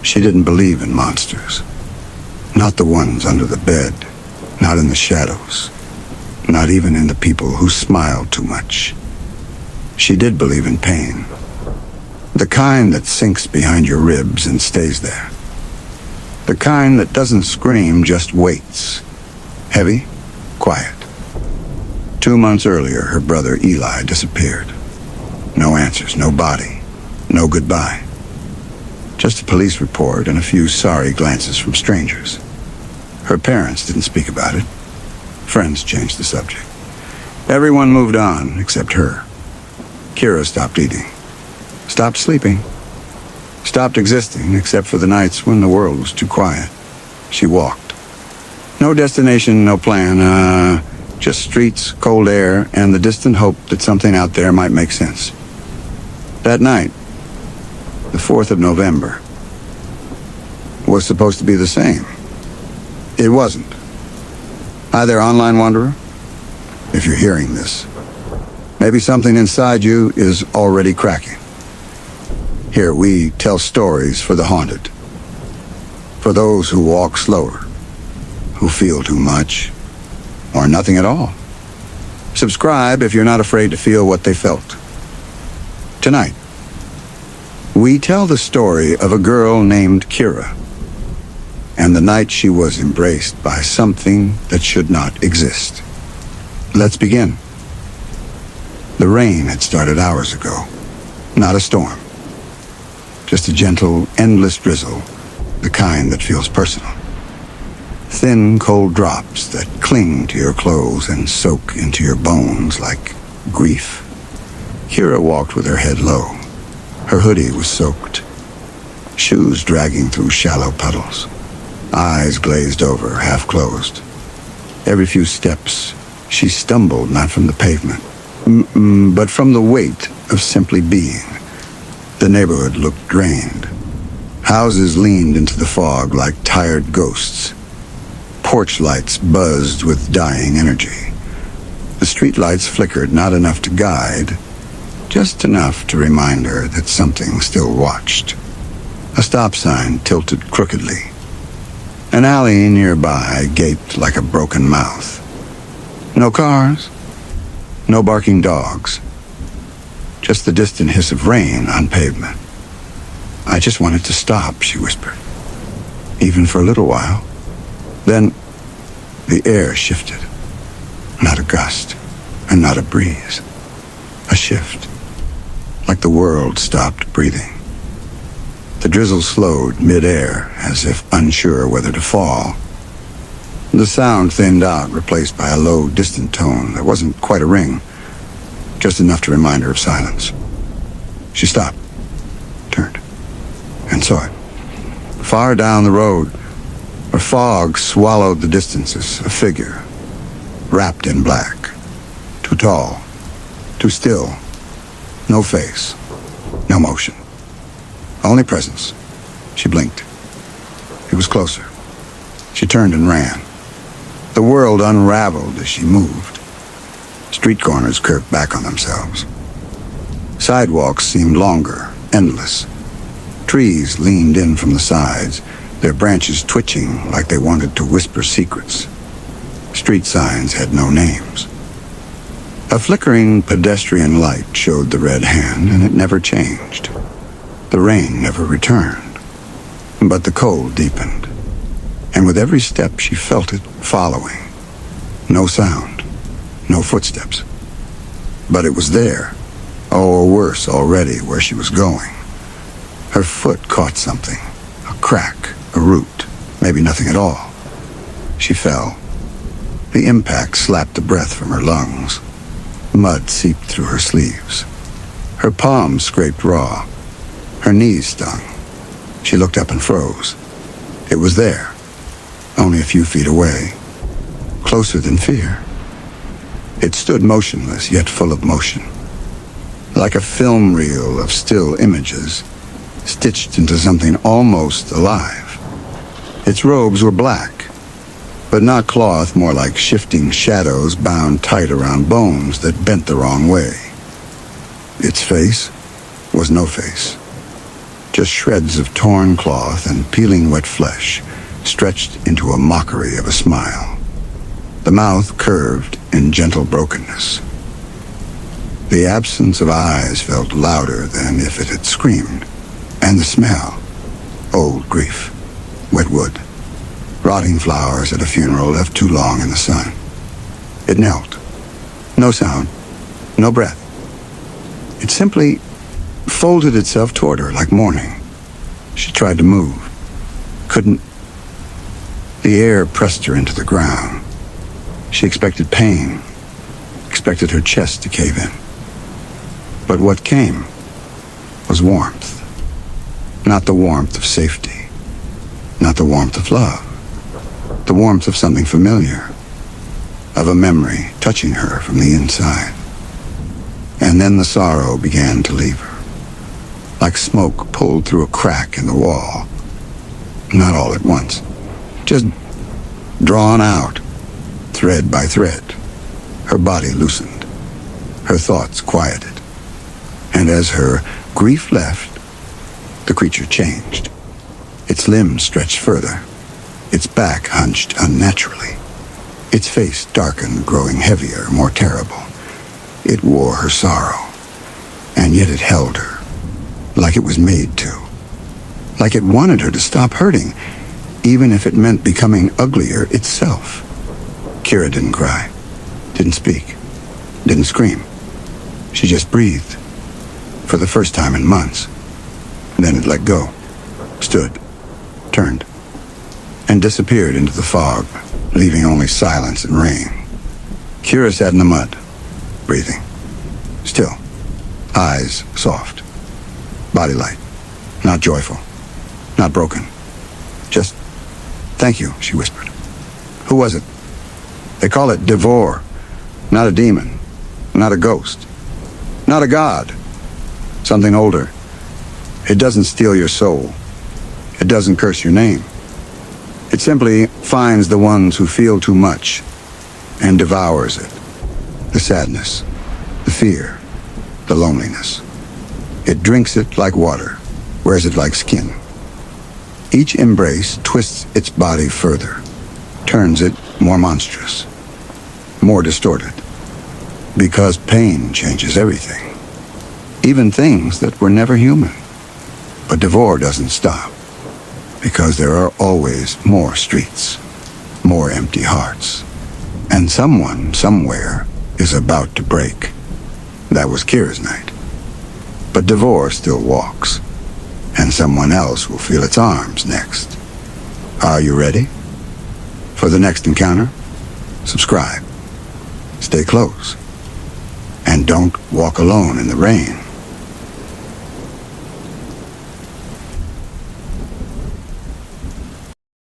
She didn't believe in monsters. Not the ones under the bed, not in the shadows, not even in the people who smiled too much. She did believe in pain. The kind that sinks behind your ribs and stays there. The kind that doesn't scream, just waits. Heavy, quiet. 2 months earlier, her brother Eli disappeared. No answers, no body, no goodbye. Just a police report and a few sorry glances from strangers. Her parents didn't speak about it. Friends changed the subject. Everyone moved on except her. Kira stopped eating. Stopped sleeping. Stopped existing except for the nights when the world was too quiet. She walked. No destination, no plan, just streets, cold air, and the distant hope that something out there might make sense. That night, the 4th of November, was supposed to be the same. It wasn't. Hi there, online wanderer. If you're hearing this, maybe something inside you is already cracking. Here we tell stories for the haunted. For those who walk slower, who feel too much, or nothing at all. Subscribe if you're not afraid to feel what they felt. Tonight, we tell the story of a girl named Kira, and the night she was embraced by something that should not exist. Let's begin. The rain had started hours ago. Not a storm. Just a gentle, endless drizzle, the kind that feels personal. Thin, cold drops that cling to your clothes and soak into your bones like grief. Kira walked with her head low. Her hoodie was soaked. Shoes dragging through shallow puddles. Eyes glazed over, half closed. Every few steps, she stumbled not from the pavement, but from the weight of simply being. The neighborhood looked drained. Houses leaned into the fog like tired ghosts. Porch lights buzzed with dying energy. The street lights flickered, not enough to guide, just enough to remind her that something still watched. A stop sign tilted crookedly. An alley nearby gaped like a broken mouth. No cars, no barking dogs, just the distant hiss of rain on pavement. I just wanted to stop, she whispered, even for a little while. Then the air shifted. Not a gust, and not a breeze. A shift, like the world stopped breathing. The drizzle slowed mid-air, as if unsure whether to fall. The sound thinned out, replaced by a low, distant tone that wasn't quite a ring, just enough to remind her of silence. She stopped, turned, and saw it. Far down the road, where fog swallowed the distances, a figure, wrapped in black. Too tall, too still, no face, no motion. Only presence. She blinked. It was closer. She turned and ran. The world unraveled as she moved. Street corners curved back on themselves. Sidewalks seemed longer, endless. Trees leaned in from the sides, their branches twitching like they wanted to whisper secrets. Street signs had no names. A flickering pedestrian light showed the red hand, and it never changed. The rain never returned, but the cold deepened, and with every step she felt it following. No sound, no footsteps. But it was there, or worse already, where she was going. Her foot caught something, a crack, a root, maybe nothing at all. She fell. The impact slapped the breath from her lungs. Mud seeped through her sleeves. Her palms scraped raw. Her knees stung. She looked up and froze. It was there, only a few feet away, closer than fear. It stood motionless, yet full of motion, like a film reel of still images, stitched into something almost alive. Its robes were black, but not cloth, more like shifting shadows bound tight around bones that bent the wrong way. Its face was no face. Just shreds of torn cloth and peeling wet flesh, stretched into a mockery of a smile. The mouth curved in gentle brokenness. The absence of eyes felt louder than if it had screamed. And the smell. Old grief. Wet wood. Rotting flowers at a funeral left too long in the sun. It knelt. No sound. No breath. It simply folded itself toward her like mourning. She tried to move. Couldn't. The air pressed her into the ground. She expected pain. Expected her chest to cave in. But what came was warmth. Not the warmth of safety. Not the warmth of love. The warmth of something familiar. Of a memory touching her from the inside. And then the sorrow began to leave her. Like smoke pulled through a crack in the wall. Not all at once. Just drawn out, thread by thread. Her body loosened. Her thoughts quieted. And as her grief left, the creature changed. Its limbs stretched further. Its back hunched unnaturally. Its face darkened, growing heavier, more terrible. It wore her sorrow, and yet it held her, like it was made to. Like it wanted her to stop hurting, even if it meant becoming uglier itself. Kira didn't cry, didn't speak, didn't scream. She just breathed, for the first time in months. Then it let go, stood, turned, and disappeared into the fog, leaving only silence and rain. Kira sat in the mud, breathing, still, eyes soft, body light, not joyful, not broken. Just, thank you, she whispered. Who was it? They call it Devor, not a demon, not a ghost, not a god, something older. It doesn't steal your soul. It doesn't curse your name. It simply finds the ones who feel too much and devours it. The sadness, the fear, the loneliness. It drinks it like water, wears it like skin. Each embrace twists its body further, turns it more monstrous, more distorted. Because pain changes everything, even things that were never human. But Devor doesn't stop, because there are always more streets, more empty hearts, and someone, somewhere, is about to break. That was Kira's night. But Devor still walks, and someone else will feel its arms next. Are you ready? For the next encounter, subscribe, stay close, and don't walk alone in the rain.